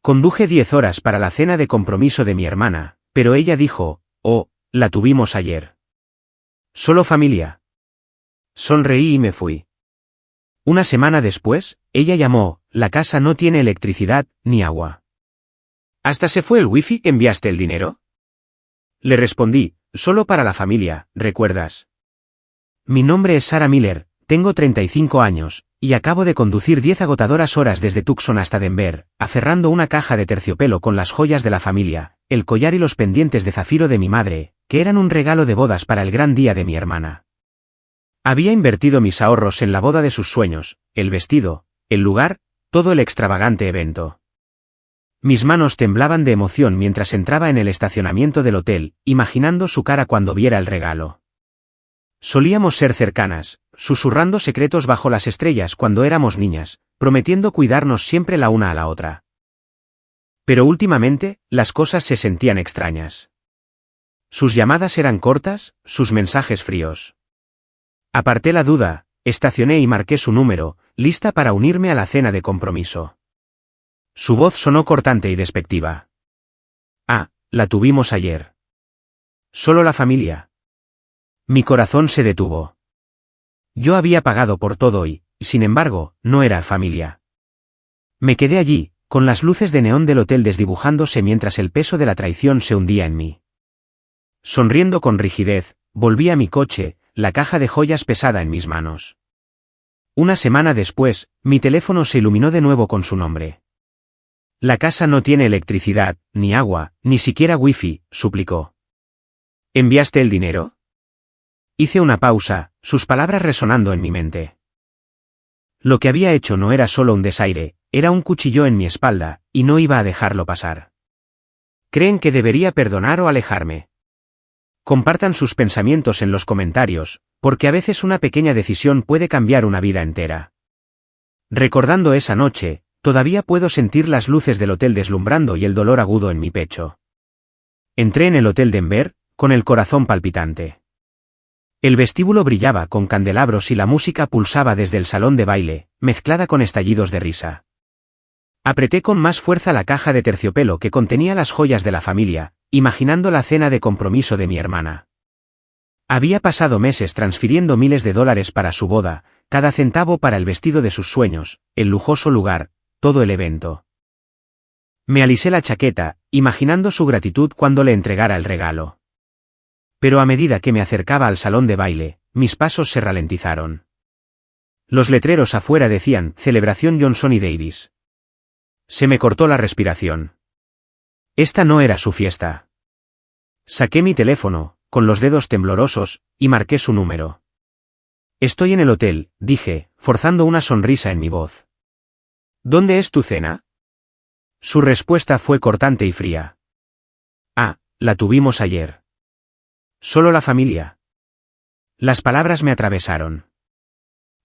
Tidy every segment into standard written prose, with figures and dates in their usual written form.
Conduje 10 horas para la cena de compromiso de mi hermana, pero ella dijo, oh, la tuvimos ayer. Solo familia. Sonreí y me fui. Una semana después, ella llamó, la casa no tiene electricidad, ni agua. ¿Hasta se fue el wifi? ¿Enviaste el dinero? Le respondí, solo para la familia, ¿recuerdas? Mi nombre es Sarah Miller, tengo 35 años, y acabo de conducir 10 agotadoras horas desde Tucson hasta Denver, aferrando una caja de terciopelo con las joyas de la familia, el collar y los pendientes de zafiro de mi madre, que eran un regalo de bodas para el gran día de mi hermana. Había invertido mis ahorros en la boda de sus sueños, el vestido, el lugar, todo el extravagante evento. Mis manos temblaban de emoción mientras entraba en el estacionamiento del hotel, imaginando su cara cuando viera el regalo. Solíamos ser cercanas, susurrando secretos bajo las estrellas cuando éramos niñas, prometiendo cuidarnos siempre la una a la otra. Pero últimamente, las cosas se sentían extrañas. Sus llamadas eran cortas, sus mensajes fríos. Aparté la duda, estacioné y marqué su número, lista para unirme a la cena de compromiso. Su voz sonó cortante y despectiva. Ah, la tuvimos ayer. Solo la familia. Mi corazón se detuvo. Yo había pagado por todo y, sin embargo, no era familia. Me quedé allí, con las luces de neón del hotel desdibujándose mientras el peso de la traición se hundía en mí. Sonriendo con rigidez, volví a mi coche, la caja de joyas pesada en mis manos. Una semana después, mi teléfono se iluminó de nuevo con su nombre. La casa no tiene electricidad, ni agua, ni siquiera wifi, suplicó. ¿Enviaste el dinero? Hice una pausa, sus palabras resonando en mi mente. Lo que había hecho no era solo un desaire, era un cuchillo en mi espalda, y no iba a dejarlo pasar. ¿Creen que debería perdonar o alejarme? Compartan sus pensamientos en los comentarios, porque a veces una pequeña decisión puede cambiar una vida entera. Recordando esa noche, todavía puedo sentir las luces del hotel deslumbrando y el dolor agudo en mi pecho. Entré en el Hotel Denver, con el corazón palpitante. El vestíbulo brillaba con candelabros y la música pulsaba desde el salón de baile, mezclada con estallidos de risa. Apreté con más fuerza la caja de terciopelo que contenía las joyas de la familia, imaginando la cena de compromiso de mi hermana. Había pasado meses transfiriendo miles de dólares para su boda, cada centavo para el vestido de sus sueños, el lujoso lugar, todo el evento. Me alisé la chaqueta, imaginando su gratitud cuando le entregara el regalo. Pero a medida que me acercaba al salón de baile, mis pasos se ralentizaron. Los letreros afuera decían, Celebración Johnson y Davis. Se me cortó la respiración. Esta no era su fiesta. Saqué mi teléfono, con los dedos temblorosos, y marqué su número. Estoy en el hotel, dije, forzando una sonrisa en mi voz. ¿Dónde es tu cena? Su respuesta fue cortante y fría. Ah, la tuvimos ayer. Solo la familia. Las palabras me atravesaron.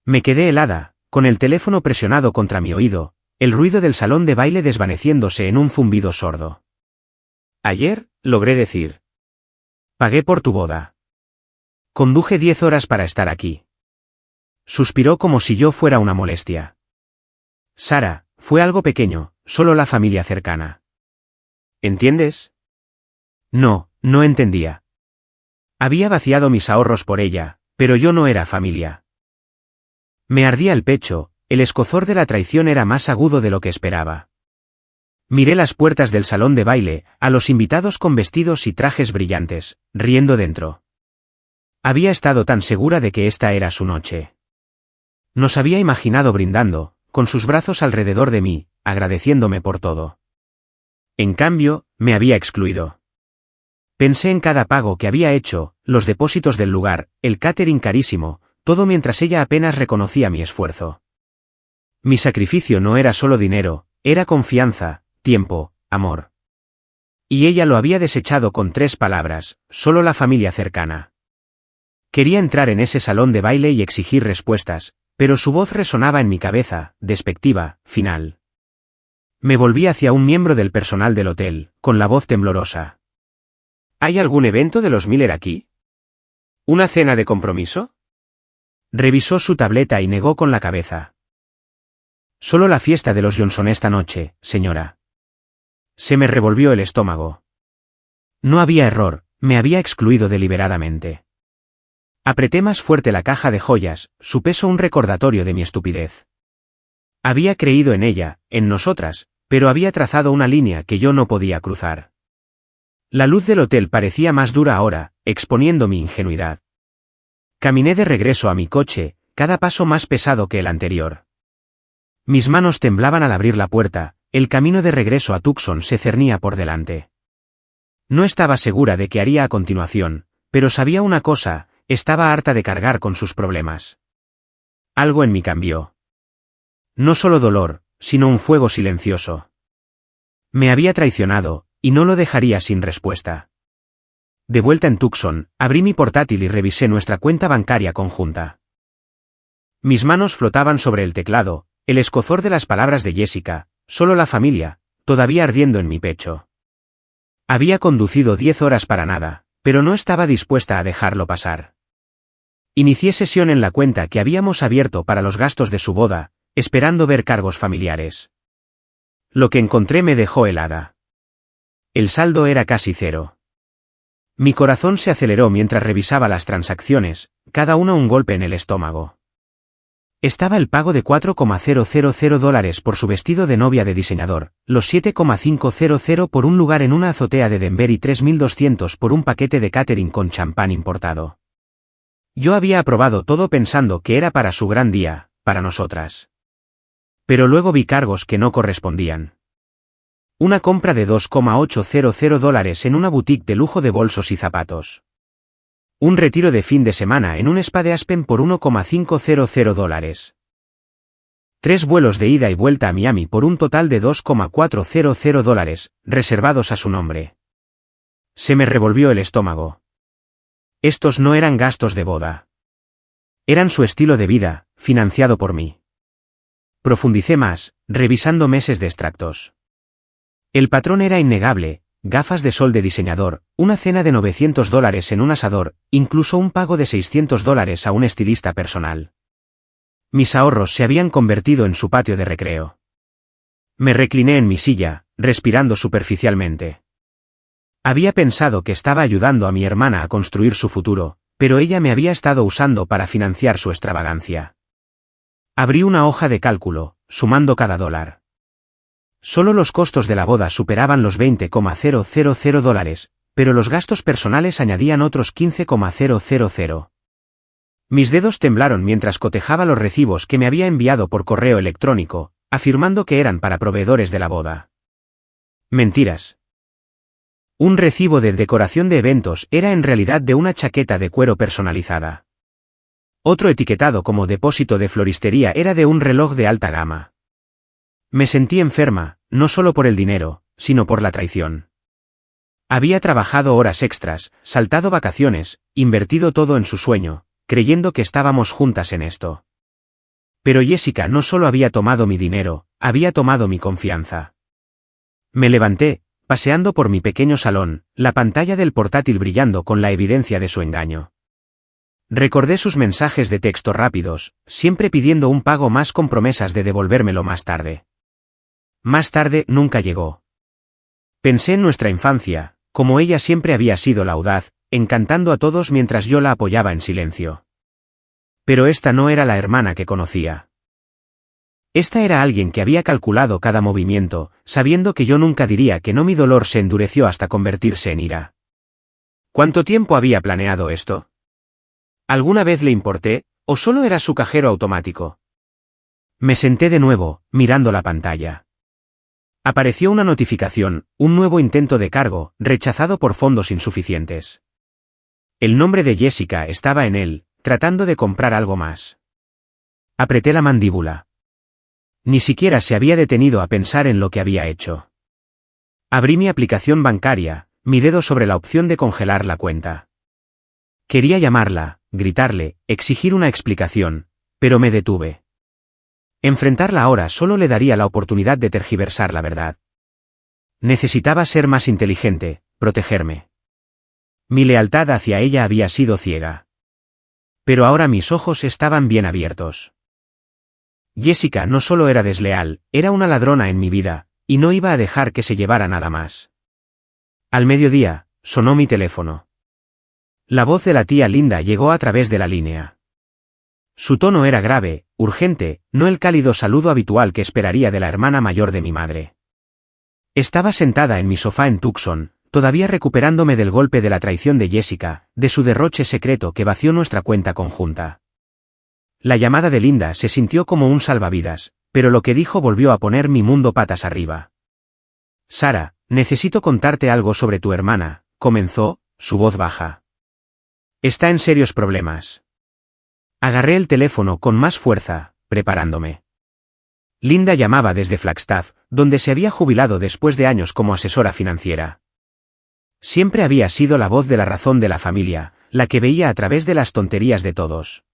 Me quedé helada, con el teléfono presionado contra mi oído, el ruido del salón de baile desvaneciéndose en un zumbido sordo. Ayer, logré decir. Pagué por tu boda. Conduje 10 horas para estar aquí. Suspiró como si yo fuera una molestia. Sara, fue algo pequeño, solo la familia cercana. ¿Entiendes? No, no entendía. Había vaciado mis ahorros por ella, pero yo no era familia. Me ardía el pecho, el escozor de la traición era más agudo de lo que esperaba. Miré las puertas del salón de baile, a los invitados con vestidos y trajes brillantes, riendo dentro. Había estado tan segura de que esta era su noche. Nos había imaginado brindando, con sus brazos alrededor de mí, agradeciéndome por todo. En cambio, me había excluido. Pensé en cada pago que había hecho, los depósitos del lugar, el catering carísimo, todo mientras ella apenas reconocía mi esfuerzo. Mi sacrificio no era solo dinero, era confianza, tiempo, amor. Y ella lo había desechado con 3 palabras, solo la familia cercana. Quería entrar en ese salón de baile y exigir respuestas, pero su voz resonaba en mi cabeza, despectiva, final. Me volví hacia un miembro del personal del hotel, con la voz temblorosa. ¿Hay algún evento de los Miller aquí? ¿Una cena de compromiso? Revisó su tableta y negó con la cabeza. Solo la fiesta de los Johnson esta noche, señora. Se me revolvió el estómago. No había error, me había excluido deliberadamente. Apreté más fuerte la caja de joyas, su peso un recordatorio de mi estupidez. Había creído en ella, en nosotras, pero había trazado una línea que yo no podía cruzar. La luz del hotel parecía más dura ahora, exponiendo mi ingenuidad. Caminé de regreso a mi coche, cada paso más pesado que el anterior. Mis manos temblaban al abrir la puerta, el camino de regreso a Tucson se cernía por delante. No estaba segura de qué haría a continuación, pero sabía una cosa, estaba harta de cargar con sus problemas. Algo en mí cambió. No solo dolor, sino un fuego silencioso. Me había traicionado, y no lo dejaría sin respuesta. De vuelta en Tucson, abrí mi portátil y revisé nuestra cuenta bancaria conjunta. Mis manos flotaban sobre el teclado, el escozor de las palabras de Jessica, solo la familia, todavía ardiendo en mi pecho. Había conducido 10 horas para nada, pero no estaba dispuesta a dejarlo pasar. Inicié sesión en la cuenta que habíamos abierto para los gastos de su boda, esperando ver cargos familiares. Lo que encontré me dejó helada. El saldo era casi cero. Mi corazón se aceleró mientras revisaba las transacciones, cada una un golpe en el estómago. Estaba el pago de $4,000 por su vestido de novia de diseñador, los $7,500 por un lugar en una azotea de Denver y $3,200 por un paquete de catering con champán importado. Yo había aprobado todo pensando que era para su gran día, para nosotras. Pero luego vi cargos que no correspondían. Una compra de $2,800 en una boutique de lujo de bolsos y zapatos. Un retiro de fin de semana en un spa de Aspen por $1,500. 3 vuelos de ida y vuelta a Miami por un total de $2,400, reservados a su nombre. Se me revolvió el estómago. Estos no eran gastos de boda. Eran su estilo de vida, financiado por mí. Profundicé más, revisando meses de extractos. El patrón era innegable. Gafas de sol de diseñador, una cena de $900 en un asador, incluso un pago de $600 a un estilista personal. Mis ahorros se habían convertido en su patio de recreo. Me recliné en mi silla, respirando superficialmente. Había pensado que estaba ayudando a mi hermana a construir su futuro, pero ella me había estado usando para financiar su extravagancia. Abrí una hoja de cálculo, sumando cada dólar. Solo los costos de la boda superaban los $20,000, pero los gastos personales añadían otros $15,000. Mis dedos temblaron mientras cotejaba los recibos que me había enviado por correo electrónico, afirmando que eran para proveedores de la boda. Mentiras. Un recibo de decoración de eventos era en realidad de una chaqueta de cuero personalizada. Otro etiquetado como depósito de floristería era de un reloj de alta gama. Me sentí enferma, no solo por el dinero, sino por la traición. Había trabajado horas extras, saltado vacaciones, invertido todo en su sueño, creyendo que estábamos juntas en esto. Pero Jessica no solo había tomado mi dinero, había tomado mi confianza. Me levanté, paseando por mi pequeño salón, la pantalla del portátil brillando con la evidencia de su engaño. Recordé sus mensajes de texto rápidos, siempre pidiendo un pago más con promesas de devolvérmelo más tarde. Más tarde nunca llegó. Pensé en nuestra infancia, como ella siempre había sido la audaz, encantando a todos mientras yo la apoyaba en silencio. Pero esta no era la hermana que conocía. Esta era alguien que había calculado cada movimiento, sabiendo que yo nunca diría que no. Mi dolor se endureció hasta convertirse en ira. ¿Cuánto tiempo había planeado esto? ¿Alguna vez le importé, o solo era su cajero automático? Me senté de nuevo, mirando la pantalla. Apareció una notificación, un nuevo intento de cargo, rechazado por fondos insuficientes. El nombre de Jessica estaba en él, tratando de comprar algo más. Apreté la mandíbula. Ni siquiera se había detenido a pensar en lo que había hecho. Abrí mi aplicación bancaria, mi dedo sobre la opción de congelar la cuenta. Quería llamarla, gritarle, exigir una explicación, pero me detuve. Enfrentarla ahora solo le daría la oportunidad de tergiversar la verdad. Necesitaba ser más inteligente, protegerme. Mi lealtad hacia ella había sido ciega. Pero ahora mis ojos estaban bien abiertos. Jessica no solo era desleal, era una ladrona en mi vida, y no iba a dejar que se llevara nada más. Al mediodía, sonó mi teléfono. La voz de la tía Linda llegó a través de la línea. Su tono era grave, urgente, no el cálido saludo habitual que esperaría de la hermana mayor de mi madre. Estaba sentada en mi sofá en Tucson, todavía recuperándome del golpe de la traición de Jessica, de su derroche secreto que vació nuestra cuenta conjunta. La llamada de Linda se sintió como un salvavidas, pero lo que dijo volvió a poner mi mundo patas arriba. Sara, necesito contarte algo sobre tu hermana, comenzó, su voz baja. Está en serios problemas. Agarré el teléfono con más fuerza, preparándome. Linda llamaba desde Flagstaff, donde se había jubilado después de años como asesora financiera. Siempre había sido la voz de la razón de la familia, la que veía a través de las tonterías de todos.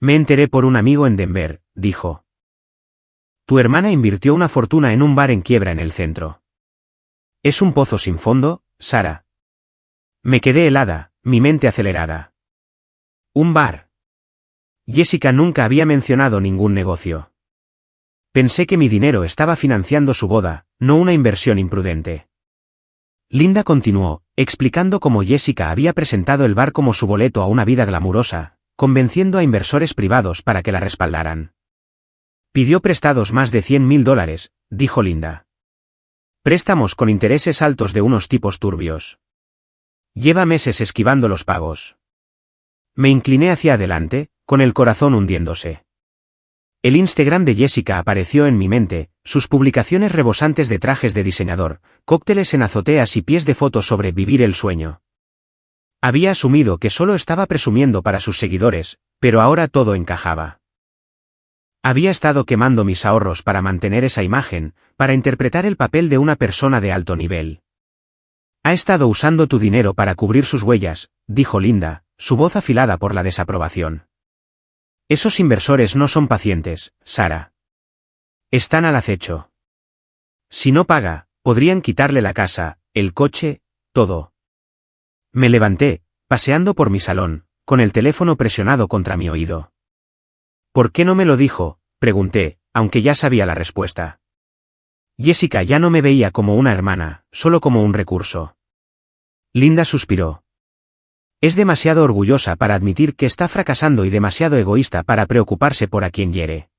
Me enteré por un amigo en Denver, dijo. Tu hermana invirtió una fortuna en un bar en quiebra en el centro. ¿Es un pozo sin fondo, Sara? Me quedé helada, mi mente acelerada. ¿Un bar? Jessica nunca había mencionado ningún negocio. Pensé que mi dinero estaba financiando su boda, no una inversión imprudente. Linda continuó, explicando cómo Jessica había presentado el bar como su boleto a una vida glamurosa, convenciendo a inversores privados para que la respaldaran. Pidió prestados más de $100,000, dijo Linda. Préstamos con intereses altos de unos tipos turbios. Lleva meses esquivando los pagos. Me incliné hacia adelante, con el corazón hundiéndose. El Instagram de Jessica apareció en mi mente, sus publicaciones rebosantes de trajes de diseñador, cócteles en azoteas y pies de fotos sobre vivir el sueño. Había asumido que solo estaba presumiendo para sus seguidores, pero ahora todo encajaba. Había estado quemando mis ahorros para mantener esa imagen, para interpretar el papel de una persona de alto nivel. Ha estado usando tu dinero para cubrir sus huellas, dijo Linda, su voz afilada por la desaprobación. Esos inversores no son pacientes, Sara. Están al acecho. Si no paga, podrían quitarle la casa, el coche, todo. Me levanté, paseando por mi salón, con el teléfono presionado contra mi oído. ¿Por qué no me lo dijo?, pregunté, aunque ya sabía la respuesta. Jessica ya no me veía como una hermana, solo como un recurso. Linda suspiró. Es demasiado orgullosa para admitir que está fracasando y demasiado egoísta para preocuparse por a quien hiere.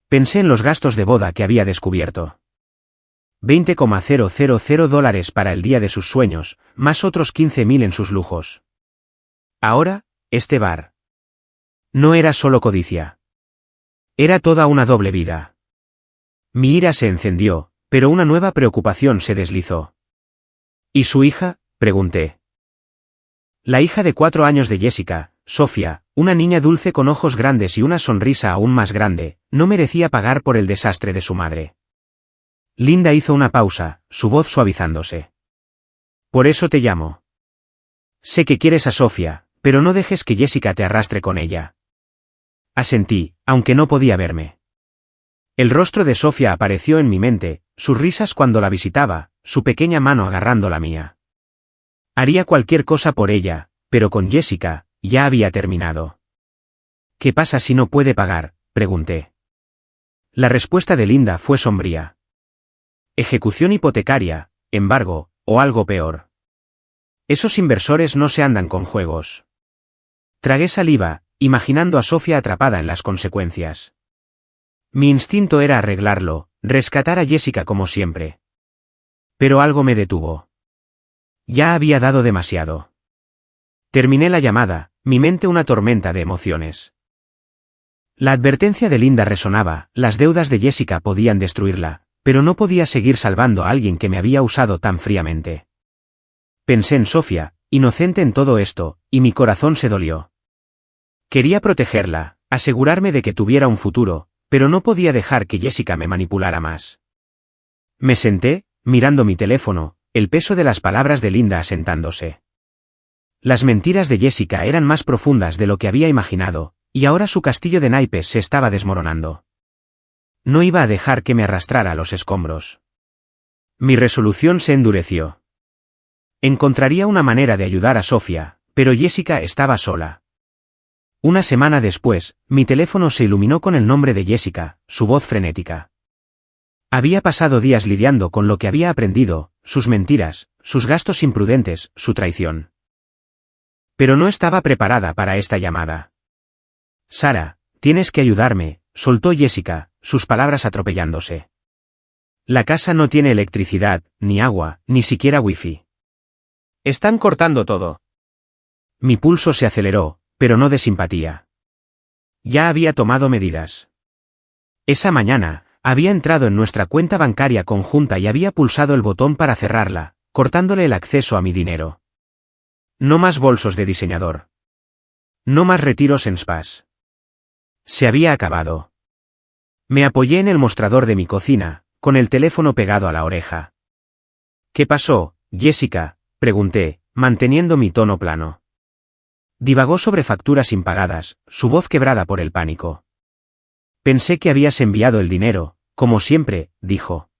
Pensé en los gastos de boda que había descubierto. $20,000 para el día de sus sueños, más otros 15,000 en sus lujos. Ahora, este bar. No era solo codicia. Era toda una doble vida. Mi ira se encendió, pero una nueva preocupación se deslizó. ¿Y su hija?, pregunté. La hija de 4 años de Jessica, Sofía, una niña dulce con ojos grandes y una sonrisa aún más grande, no merecía pagar por el desastre de su madre. Linda hizo una pausa, su voz suavizándose. Por eso te llamo. Sé que quieres a Sofía, pero no dejes que Jessica te arrastre con ella. Asentí, aunque no podía verme. El rostro de Sofía apareció en mi mente, sus risas cuando la visitaba, su pequeña mano agarrando la mía. Haría cualquier cosa por ella, pero con Jessica, ya había terminado. ¿Qué pasa si no puede pagar?, pregunté. La respuesta de Linda fue sombría. Ejecución hipotecaria, embargo, o algo peor. Esos inversores no se andan con juegos. Tragué saliva, imaginando a Sofía atrapada en las consecuencias. Mi instinto era arreglarlo, rescatar a Jessica como siempre. Pero algo me detuvo. Ya había dado demasiado. Terminé la llamada, mi mente una tormenta de emociones. La advertencia de Linda resonaba, las deudas de Jessica podían destruirla, pero no podía seguir salvando a alguien que me había usado tan fríamente. Pensé en Sofía, inocente en todo esto, y mi corazón se dolió. Quería protegerla, asegurarme de que tuviera un futuro, pero no podía dejar que Jessica me manipulara más. Me senté, mirando mi teléfono, el peso de las palabras de Linda asentándose. Las mentiras de Jessica eran más profundas de lo que había imaginado, y ahora su castillo de naipes se estaba desmoronando. No iba a dejar que me arrastrara a los escombros. Mi resolución se endureció. Encontraría una manera de ayudar a Sofía, pero Jessica estaba sola. Una semana después, mi teléfono se iluminó con el nombre de Jessica, su voz frenética. Había pasado días lidiando con lo que había aprendido, sus mentiras, sus gastos imprudentes, su traición. Pero no estaba preparada para esta llamada. Sara, tienes que ayudarme, soltó Jessica, sus palabras atropellándose. La casa no tiene electricidad, ni agua, ni siquiera wifi. Están cortando todo. Mi pulso se aceleró, pero no de simpatía. Ya había tomado medidas. Esa mañana, había entrado en nuestra cuenta bancaria conjunta y había pulsado el botón para cerrarla, cortándole el acceso a mi dinero. No más bolsos de diseñador. No más retiros en spas. Se había acabado. Me apoyé en el mostrador de mi cocina, con el teléfono pegado a la oreja. ¿Qué pasó, Jessica?, pregunté, manteniendo mi tono plano. Divagó sobre facturas impagadas, su voz quebrada por el pánico. Pensé que habías enviado el dinero, como siempre, dijo.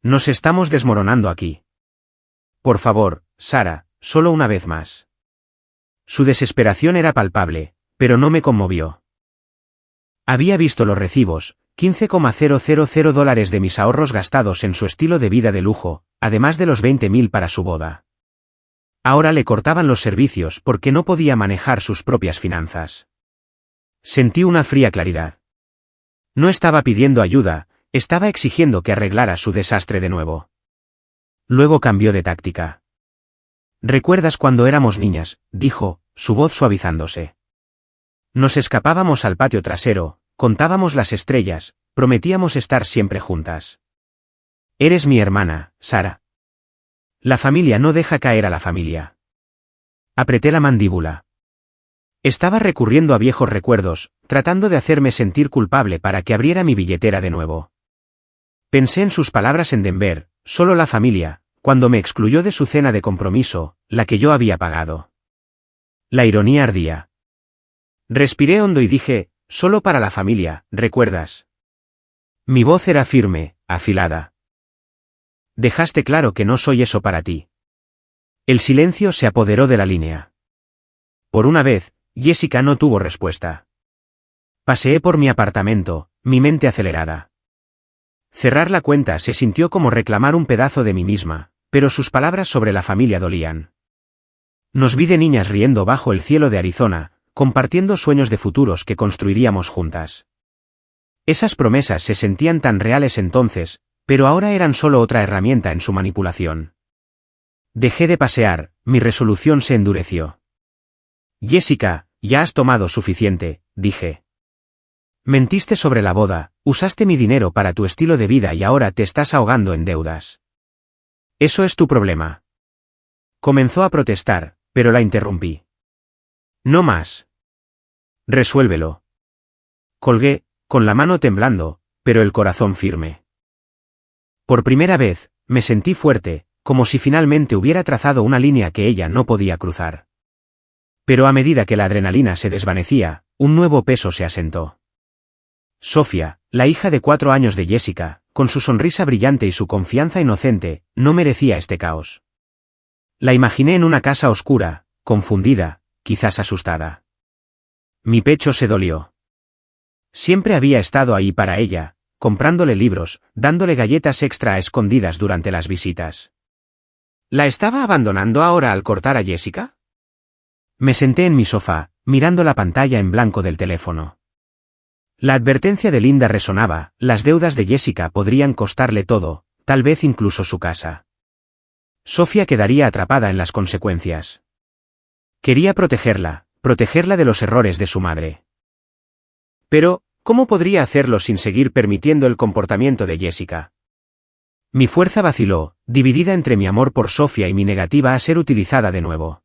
Nos estamos desmoronando aquí. Por favor, Sara, solo una vez más. Su desesperación era palpable, pero no me conmovió. Había visto los recibos, $15,000 de mis ahorros gastados en su estilo de vida de lujo, además de los 20.000 para su boda. Ahora le cortaban los servicios porque no podía manejar sus propias finanzas. Sentí una fría claridad. No estaba pidiendo ayuda, estaba exigiendo que arreglara su desastre de nuevo. Luego cambió de táctica. ¿Recuerdas cuando éramos niñas?, dijo, su voz suavizándose. Nos escapábamos al patio trasero, contábamos las estrellas, prometíamos estar siempre juntas. Eres mi hermana, Sara. La familia no deja caer a la familia. Apreté la mandíbula. Estaba recurriendo a viejos recuerdos, tratando de hacerme sentir culpable para que abriera mi billetera de nuevo. Pensé en sus palabras en Denver, solo la familia, cuando me excluyó de su cena de compromiso, la que yo había pagado. La ironía ardía. Respiré hondo y dije, solo para la familia, ¿recuerdas? Mi voz era firme, afilada. Dejaste claro que no soy eso para ti. El silencio se apoderó de la línea. Por una vez, Jessica no tuvo respuesta. Paseé por mi apartamento, mi mente acelerada. Cerrar la cuenta se sintió como reclamar un pedazo de mí misma, pero sus palabras sobre la familia dolían. Nos vi de niñas riendo bajo el cielo de Arizona, compartiendo sueños de futuros que construiríamos juntas. Esas promesas se sentían tan reales entonces, pero ahora eran solo otra herramienta en su manipulación. Dejé de pasear, mi resolución se endureció. Jessica, ya has tomado suficiente, dije. Mentiste sobre la boda, usaste mi dinero para tu estilo de vida y ahora te estás ahogando en deudas. Eso es tu problema. Comenzó a protestar, pero la interrumpí. No más. Resuélvelo. Colgué, con la mano temblando, pero el corazón firme. Por primera vez, me sentí fuerte, como si finalmente hubiera trazado una línea que ella no podía cruzar. Pero a medida que la adrenalina se desvanecía, un nuevo peso se asentó. Sofía, la hija de 4 años de Jessica, con su sonrisa brillante y su confianza inocente, no merecía este caos. La imaginé en una casa oscura, confundida, quizás asustada. Mi pecho se dolió. Siempre había estado ahí para ella, comprándole libros, dándole galletas extra a escondidas durante las visitas. ¿La estaba abandonando ahora al cortar a Jessica? Me senté en mi sofá, mirando la pantalla en blanco del teléfono. La advertencia de Linda resonaba, las deudas de Jessica podrían costarle todo, tal vez incluso su casa. Sofía quedaría atrapada en las consecuencias. Quería protegerla de los errores de su madre. Pero, ¿cómo podría hacerlo sin seguir permitiendo el comportamiento de Jessica? Mi fuerza vaciló, dividida entre mi amor por Sofía y mi negativa a ser utilizada de nuevo.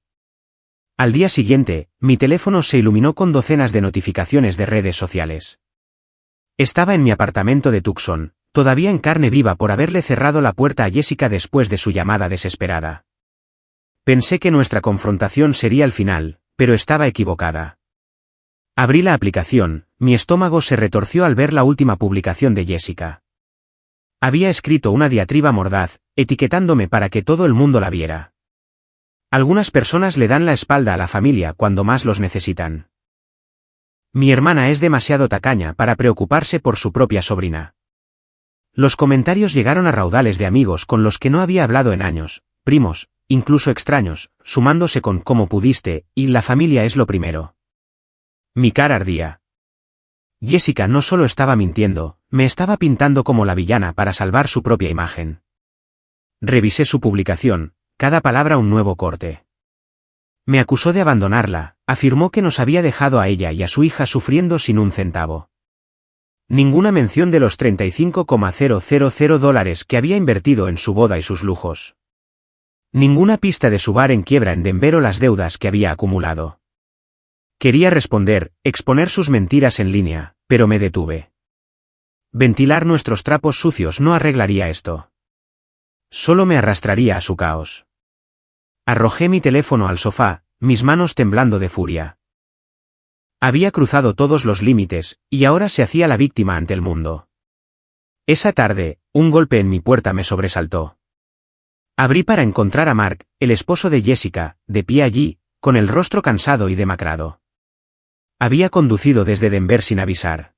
Al día siguiente, mi teléfono se iluminó con docenas de notificaciones de redes sociales. Estaba en mi apartamento de Tucson, todavía en carne viva por haberle cerrado la puerta a Jessica después de su llamada desesperada. Pensé que nuestra confrontación sería el final, pero estaba equivocada. Abrí la aplicación, mi estómago se retorció al ver la última publicación de Jessica. Había escrito una diatriba mordaz, etiquetándome para que todo el mundo la viera. Algunas personas le dan la espalda a la familia cuando más los necesitan. Mi hermana es demasiado tacaña para preocuparse por su propia sobrina. Los comentarios llegaron a raudales de amigos con los que no había hablado en años, primos, incluso extraños, sumándose con "cómo pudiste", y "la familia es lo primero". Mi cara ardía. Jessica no solo estaba mintiendo, me estaba pintando como la villana para salvar su propia imagen. Revisé su publicación, cada palabra un nuevo corte. Me acusó de abandonarla, afirmó que nos había dejado a ella y a su hija sufriendo sin un centavo. Ninguna mención de los $35,000 que había invertido en su boda y sus lujos. Ninguna pista de su bar en quiebra en Denver o las deudas que había acumulado. Quería responder, exponer sus mentiras en línea, pero me detuve. Ventilar nuestros trapos sucios no arreglaría esto. Solo me arrastraría a su caos. Arrojé mi teléfono al sofá, mis manos temblando de furia. Había cruzado todos los límites, y ahora se hacía la víctima ante el mundo. Esa tarde, un golpe en mi puerta me sobresaltó. Abrí para encontrar a Mark, el esposo de Jessica, de pie allí, con el rostro cansado y demacrado. Había conducido desde Denver sin avisar.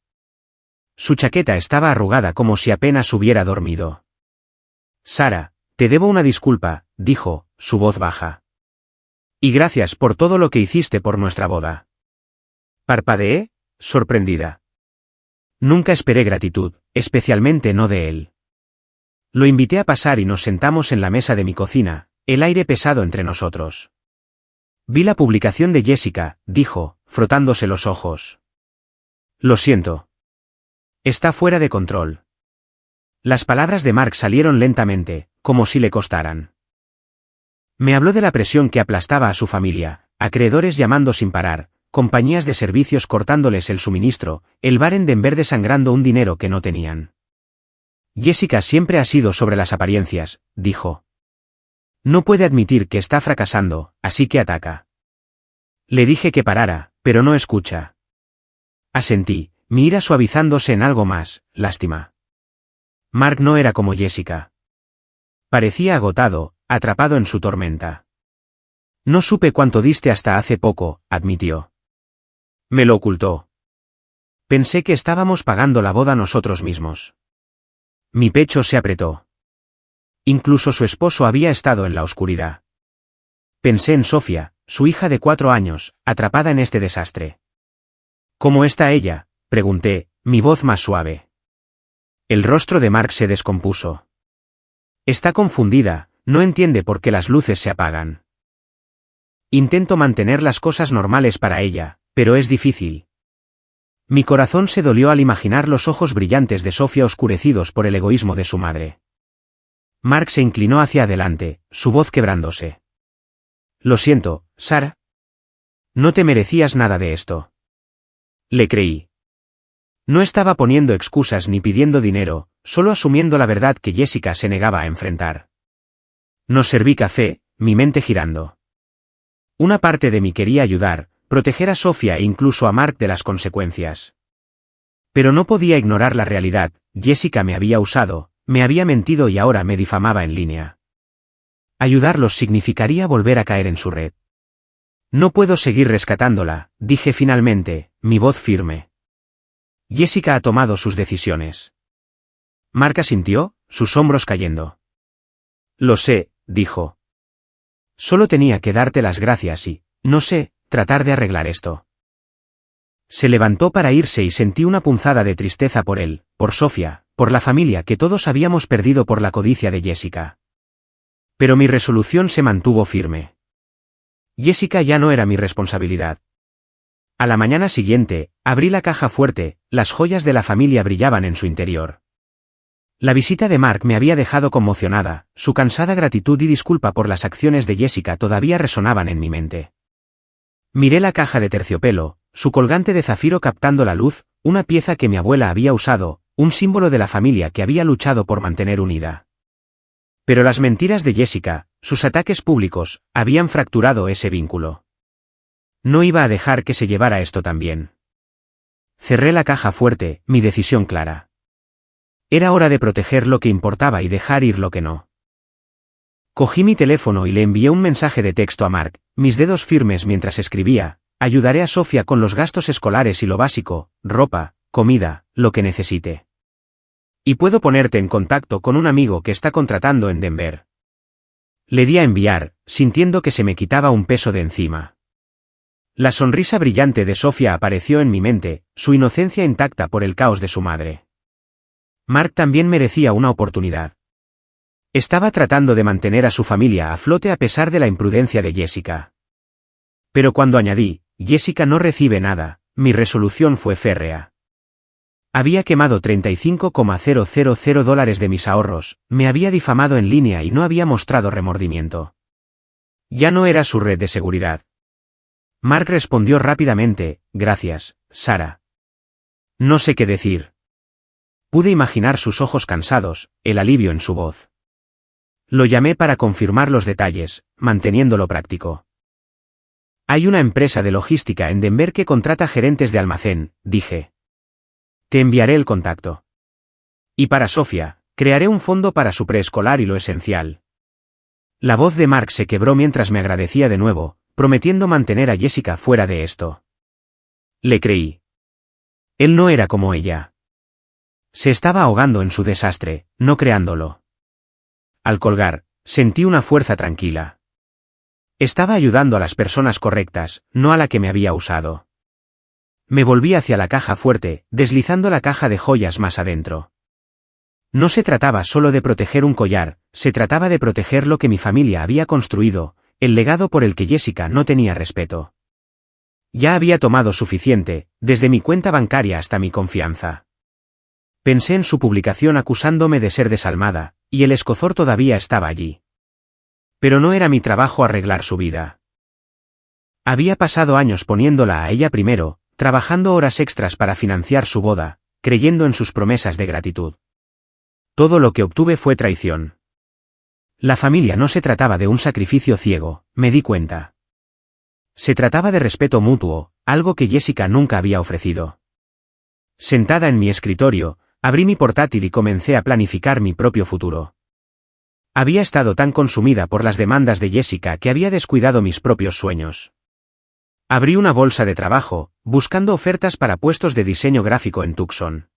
Su chaqueta estaba arrugada como si apenas hubiera dormido. «Sara, te debo una disculpa», dijo, su voz baja. «Y gracias por todo lo que hiciste por nuestra boda». Parpadeé, sorprendida. Nunca esperé gratitud, especialmente no de él. Lo invité a pasar y nos sentamos en la mesa de mi cocina, el aire pesado entre nosotros. «Vi la publicación de Jessica», dijo, frotándose los ojos. «Lo siento. Está fuera de control». Las palabras de Mark salieron lentamente, como si le costaran. Me habló de la presión que aplastaba a su familia, acreedores llamando sin parar, compañías de servicios cortándoles el suministro, el bar en Denver desangrando un dinero que no tenían. «Jessica siempre ha sido sobre las apariencias», dijo. «No puede admitir que está fracasando, así que ataca». Le dije que parara, pero no escucha. Asentí, mi ira suavizándose en algo más, lástima. Mark no era como Jessica. Parecía agotado, atrapado en su tormenta. «No supe cuánto diste hasta hace poco», admitió. Me lo ocultó. Pensé que estábamos pagando la boda nosotros mismos. Mi pecho se apretó. Incluso su esposo había estado en la oscuridad. Pensé en Sofía, su hija de 4 años, atrapada en este desastre. «¿Cómo está ella?», pregunté, mi voz más suave. El rostro de Mark se descompuso. «Está confundida, no entiende por qué las luces se apagan. Intento mantener las cosas normales para ella, pero es difícil». Mi corazón se dolió al imaginar los ojos brillantes de Sofía oscurecidos por el egoísmo de su madre. Mark se inclinó hacia adelante, su voz quebrándose. «Lo siento, Sara. No te merecías nada de esto». Le creí. No estaba poniendo excusas ni pidiendo dinero, solo asumiendo la verdad que Jessica se negaba a enfrentar. Nos serví café, mi mente girando. Una parte de mí quería ayudar, proteger a Sofía e incluso a Mark de las consecuencias. Pero no podía ignorar la realidad, Jessica me había usado, me había mentido y ahora me difamaba en línea. Ayudarlos significaría volver a caer en su red. «No puedo seguir rescatándola», dije finalmente, mi voz firme. «Jessica ha tomado sus decisiones». Mark asintió, sus hombros cayendo. «Lo sé», dijo. «Solo tenía que darte las gracias y, no sé, tratar de arreglar esto». Se levantó para irse y sentí una punzada de tristeza por él, por Sofía, por la familia que todos habíamos perdido por la codicia de Jessica. Pero mi resolución se mantuvo firme. Jessica ya no era mi responsabilidad. A la mañana siguiente, abrí la caja fuerte, las joyas de la familia brillaban en su interior. La visita de Mark me había dejado conmocionada, su cansada gratitud y disculpa por las acciones de Jessica todavía resonaban en mi mente. Miré la caja de terciopelo, su colgante de zafiro captando la luz, una pieza que mi abuela había usado, un símbolo de la familia que había luchado por mantener unida. Pero las mentiras de Jessica, sus ataques públicos, habían fracturado ese vínculo. No iba a dejar que se llevara esto también. Cerré la caja fuerte, mi decisión clara. Era hora de proteger lo que importaba y dejar ir lo que no. Cogí mi teléfono y le envié un mensaje de texto a Mark, mis dedos firmes mientras escribía: «Ayudaré a Sofía con los gastos escolares y lo básico, ropa, comida, lo que necesite». Y puedo ponerte en contacto con un amigo que está contratando en Denver. Le di a enviar, sintiendo que se me quitaba un peso de encima. La sonrisa brillante de Sofía apareció en mi mente, su inocencia intacta por el caos de su madre. Mark también merecía una oportunidad. Estaba tratando de mantener a su familia a flote a pesar de la imprudencia de Jessica. Pero cuando añadí, Jessica no recibe nada, mi resolución fue férrea. Había quemado $35,000 de mis ahorros, me había difamado en línea y no había mostrado remordimiento. Ya no era su red de seguridad. Mark respondió rápidamente, gracias, Sara. No sé qué decir. Pude imaginar sus ojos cansados, el alivio en su voz. Lo llamé para confirmar los detalles, manteniéndolo práctico. Hay una empresa de logística en Denver que contrata gerentes de almacén, dije. Te enviaré el contacto. Y para Sofía, crearé un fondo para su preescolar y lo esencial. La voz de Mark se quebró mientras me agradecía de nuevo, prometiendo mantener a Jessica fuera de esto. Le creí. Él no era como ella. Se estaba ahogando en su desastre, no creándolo. Al colgar, sentí una fuerza tranquila. Estaba ayudando a las personas correctas, no a la que me había usado. Me volví hacia la caja fuerte, deslizando la caja de joyas más adentro. No se trataba solo de proteger un collar, se trataba de proteger lo que mi familia había construido, el legado por el que Jessica no tenía respeto. Ya había tomado suficiente, desde mi cuenta bancaria hasta mi confianza. Pensé en su publicación acusándome de ser desalmada, y el escozor todavía estaba allí. Pero no era mi trabajo arreglar su vida. Había pasado años poniéndola a ella primero, trabajando horas extras para financiar su boda, creyendo en sus promesas de gratitud. Todo lo que obtuve fue traición. La familia no se trataba de un sacrificio ciego, me di cuenta. Se trataba de respeto mutuo, algo que Jessica nunca había ofrecido. Sentada en mi escritorio, abrí mi portátil y comencé a planificar mi propio futuro. Había estado tan consumida por las demandas de Jessica que había descuidado mis propios sueños. Abrí una bolsa de trabajo, buscando ofertas para puestos de diseño gráfico en Tucson.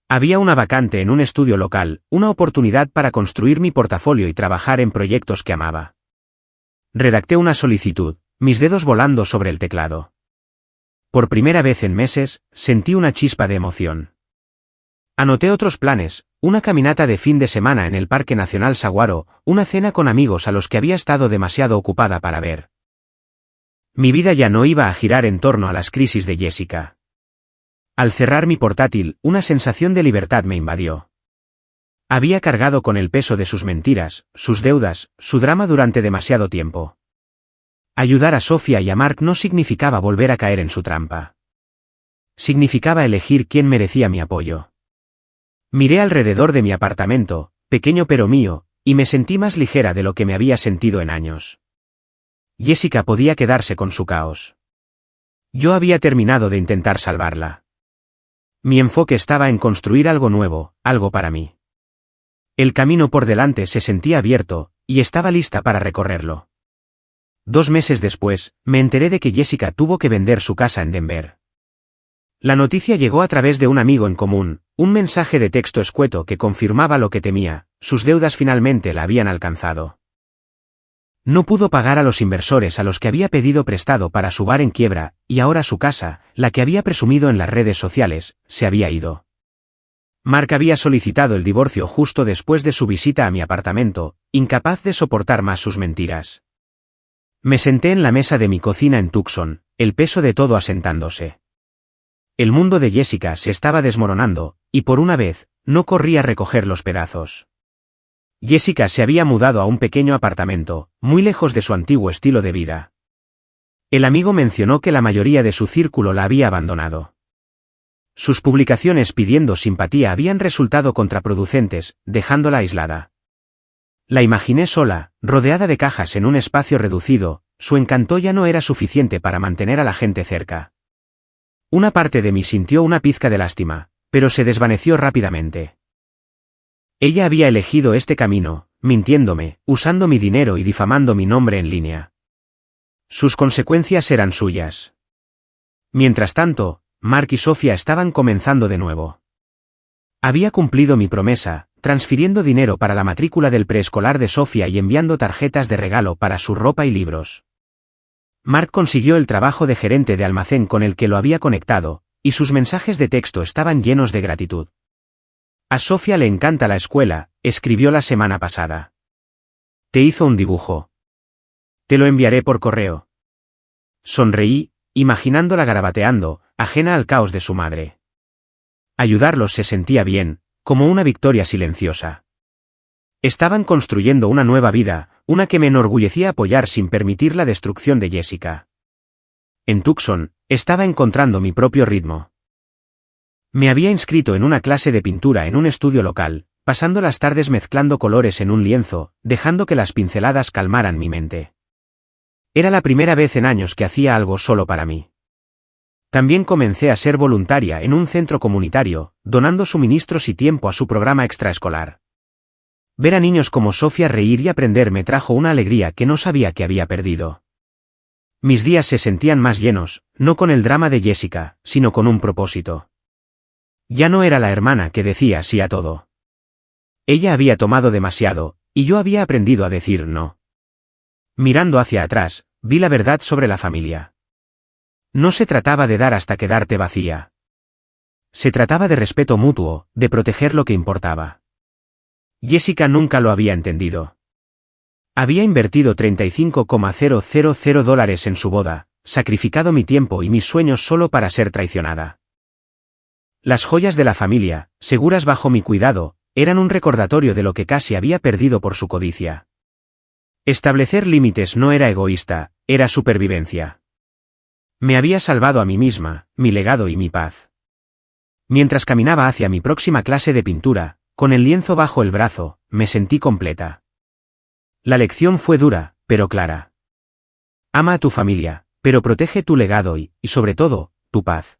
Había una vacante en un estudio local, una oportunidad para construir mi portafolio y trabajar en proyectos que amaba. Redacté una solicitud, mis dedos volando sobre el teclado. Por primera vez en meses, sentí una chispa de emoción. Anoté otros planes, una caminata de fin de semana en el Parque Nacional Saguaro, una cena con amigos a los que había estado demasiado ocupada para ver. Mi vida ya no iba a girar en torno a las crisis de Jessica. Al cerrar mi portátil, una sensación de libertad me invadió. Había cargado con el peso de sus mentiras, sus deudas, su drama durante demasiado tiempo. Ayudar a Sofía y a Mark no significaba volver a caer en su trampa. Significaba elegir quién merecía mi apoyo. Miré alrededor de mi apartamento, pequeño pero mío, y me sentí más ligera de lo que me había sentido en años. Jessica podía quedarse con su caos. Yo había terminado de intentar salvarla. Mi enfoque estaba en construir algo nuevo, algo para mí. El camino por delante se sentía abierto, y estaba lista para recorrerlo. 2 meses después, me enteré de que Jessica tuvo que vender su casa en Denver. La noticia llegó a través de un amigo en común, un mensaje de texto escueto que confirmaba lo que temía, sus deudas finalmente la habían alcanzado. No pudo pagar a los inversores a los que había pedido prestado para su bar en quiebra, y ahora su casa, la que había presumido en las redes sociales, se había ido. Mark había solicitado el divorcio justo después de su visita a mi apartamento, incapaz de soportar más sus mentiras. Me senté en la mesa de mi cocina en Tucson, el peso de todo asentándose. El mundo de Jessica se estaba desmoronando, y por una vez, no corrí a recoger los pedazos. Jessica se había mudado a un pequeño apartamento, muy lejos de su antiguo estilo de vida. El amigo mencionó que la mayoría de su círculo la había abandonado. Sus publicaciones pidiendo simpatía habían resultado contraproducentes, dejándola aislada. La imaginé sola, rodeada de cajas en un espacio reducido, su encanto ya no era suficiente para mantener a la gente cerca. Una parte de mí sintió una pizca de lástima, pero se desvaneció rápidamente. Ella había elegido este camino, mintiéndome, usando mi dinero y difamando mi nombre en línea. Sus consecuencias eran suyas. Mientras tanto, Mark y Sofía estaban comenzando de nuevo. Había cumplido mi promesa, transfiriendo dinero para la matrícula del preescolar de Sofía y enviando tarjetas de regalo para su ropa y libros. Mark consiguió el trabajo de gerente de almacén con el que lo había conectado, y sus mensajes de texto estaban llenos de gratitud. A Sofía le encanta la escuela, escribió la semana pasada. Te hizo un dibujo. Te lo enviaré por correo. Sonreí, imaginándola garabateando, ajena al caos de su madre. Ayudarlos se sentía bien, como una victoria silenciosa. Estaban construyendo una nueva vida, una que me enorgullecía apoyar sin permitir la destrucción de Jessica. En Tucson, estaba encontrando mi propio ritmo. Me había inscrito en una clase de pintura en un estudio local, pasando las tardes mezclando colores en un lienzo, dejando que las pinceladas calmaran mi mente. Era la primera vez en años que hacía algo solo para mí. También comencé a ser voluntaria en un centro comunitario, donando suministros y tiempo a su programa extraescolar. Ver a niños como Sofía reír y aprender me trajo una alegría que no sabía que había perdido. Mis días se sentían más llenos, no con el drama de Jessica, sino con un propósito. Ya no era la hermana que decía sí a todo. Ella había tomado demasiado, y yo había aprendido a decir no. Mirando hacia atrás, vi la verdad sobre la familia. No se trataba de dar hasta quedarte vacía. Se trataba de respeto mutuo, de proteger lo que importaba. Jessica nunca lo había entendido. Había invertido $35,000 en su boda, sacrificado mi tiempo y mis sueños solo para ser traicionada. Las joyas de la familia, seguras bajo mi cuidado, eran un recordatorio de lo que casi había perdido por su codicia. Establecer límites no era egoísta, era supervivencia. Me había salvado a mí misma, mi legado y mi paz. Mientras caminaba hacia mi próxima clase de pintura, con el lienzo bajo el brazo, me sentí completa. La lección fue dura, pero clara. Ama a tu familia, pero protege tu legado y, sobre todo, tu paz.